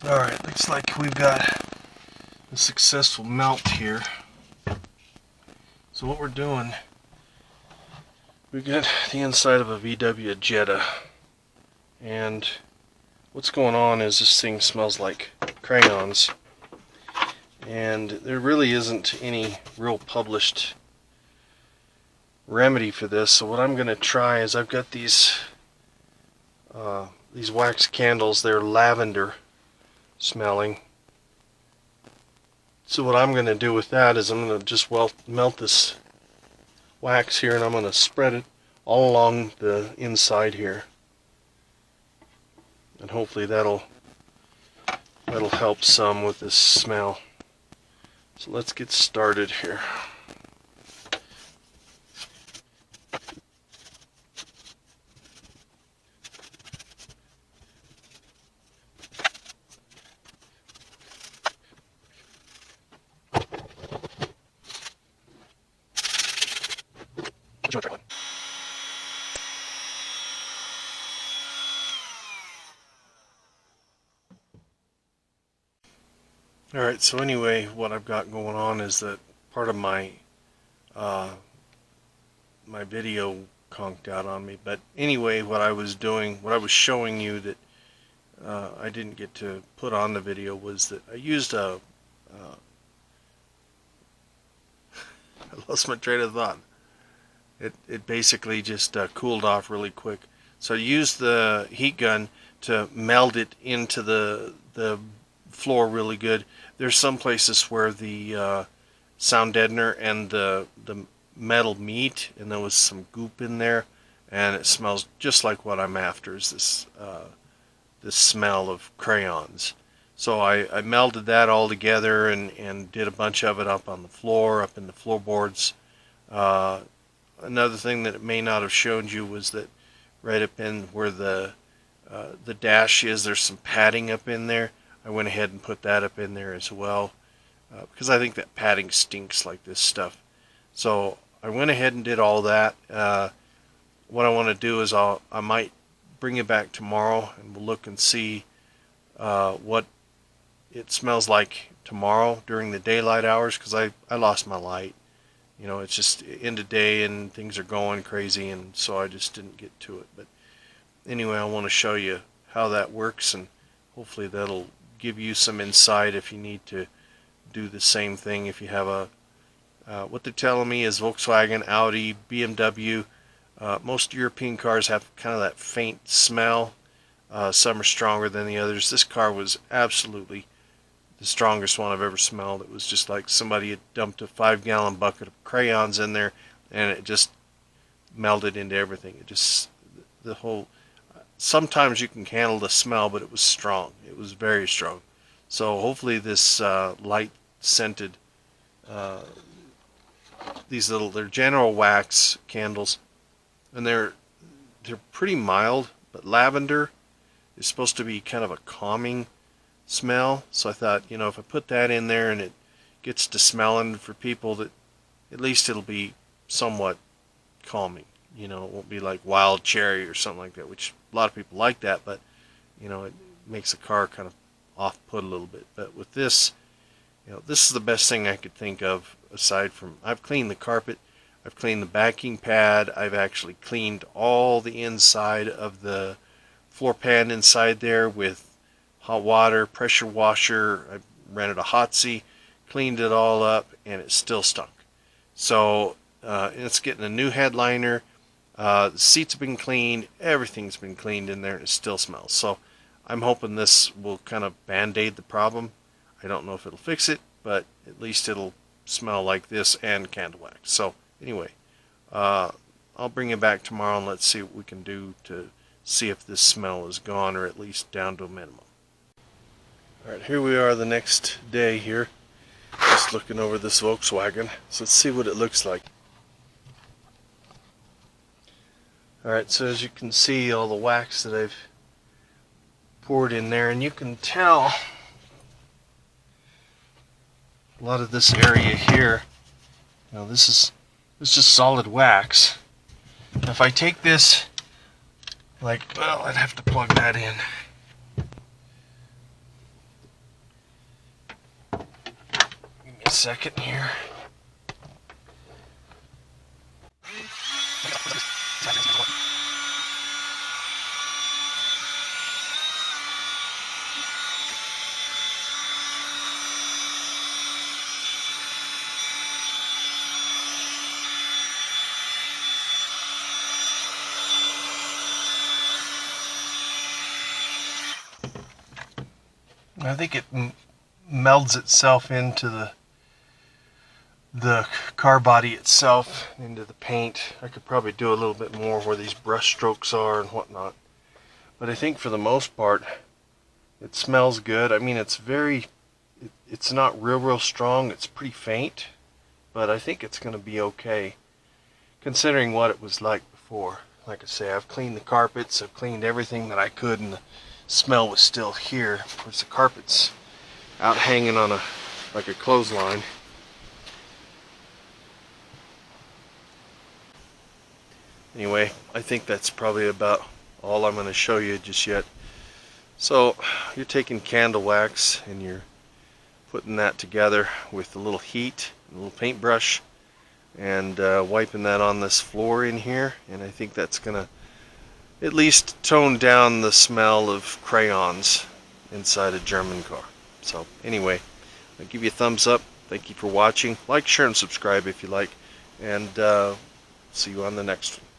Alright, looks like we've got a successful melt here. So what we're doing, we've got the inside of a VW Jetta, and what's going on is this thing smells like crayons, and there really isn't any real published remedy for this. So what I'm going to try is, I've got these wax candles. They're lavender smelling. So what I'm going to do with that is I'm going to just melt this wax here, and I'm going to spread it all along the inside here, and hopefully that'll help some with this smell. So let's get started here. Alright, so anyway, what I've got going on is that part of my my video conked out on me. But anyway, what I was showing you that I didn't get to put on the video was that I used I lost my train of thought. It basically just cooled off really quick. So I used the heat gun to meld it into the floor really good. There's some places where the sound deadener and the metal meet, and there was some goop in there, and it smells just like what I'm after, is this smell of crayons. So I melded that all together and did a bunch of it up on the floor, up in the floorboards. Another thing that it may not have shown you was that right up in where the dash is, there's some padding up in there. I went ahead and put that up in there as well, because I think that padding stinks like this stuff. So I went ahead and did all that. What I want to do is I might bring it back tomorrow, and we'll look and see what it smells like tomorrow during the daylight hours, because I lost my light. You know, it's just end of day and things are going crazy, and so I just didn't get to it. But anyway, I want to show you how that works, and hopefully that'll give you some insight if you need to do the same thing. If you have what they're telling me is Volkswagen, Audi, BMW, most European cars have kind of that faint smell. Some are stronger than the others. This car was absolutely the strongest one I've ever smelled. It was just like somebody had dumped a 5-gallon bucket of crayons in there, and it just melded into everything. It just, the whole, sometimes you can handle the smell, but it was strong. It was very strong. So hopefully this light scented, they're General Wax candles, and they're pretty mild, but lavender is supposed to be kind of a calming smell. So I thought, you know, if I put that in there and it gets to smelling for people, that at least it'll be somewhat calming. You know, it won't be like wild cherry or something like that, which a lot of people like that, but you know, it makes the car kind of off-put a little bit. But with this, you know, this is the best thing I could think of, aside from, I've cleaned the carpet, I've cleaned the backing pad, I've actually cleaned all the inside of the floor pan inside there with hot water, pressure washer. I rented a Hotsy, cleaned it all up, and it still stunk. So it's getting a new headliner. The seats have been cleaned, everything's been cleaned in there, and it still smells. So I'm hoping this will kind of band-aid the problem. I don't know if it'll fix it, but at least it'll smell like this and candle wax. So anyway, I'll bring it back tomorrow, and let's see what we can do to see if this smell is gone, or at least down to a minimum. Alright, here we are the next day here, just looking over this Volkswagen. So let's see what it looks like. Alright, so as you can see, all the wax that I've poured in there, and you can tell a lot of this area here, you know, this is just solid wax. If I take this, like, well, I'd have to plug that in. second here. I think it melds itself into the car body itself, into the paint. I could probably do a little bit more where these brush strokes are and whatnot. But I think for the most part, it smells good. I mean, it's not real strong. It's pretty faint, but I think it's going to be okay, considering what it was like before. Like I say, I've cleaned the carpets, I've cleaned everything that I could, and the smell was still here. Of course, the carpet's out hanging on like a clothesline. Anyway, I think that's probably about all I'm going to show you just yet. So you're taking candle wax and you're putting that together with a little heat, a little paintbrush, and wiping that on this floor in here, and I think that's going to at least tone down the smell of crayons inside a German car. So anyway, I'll give you a thumbs up. Thank you for watching. Like, share, and subscribe if you like, and see you on the next one.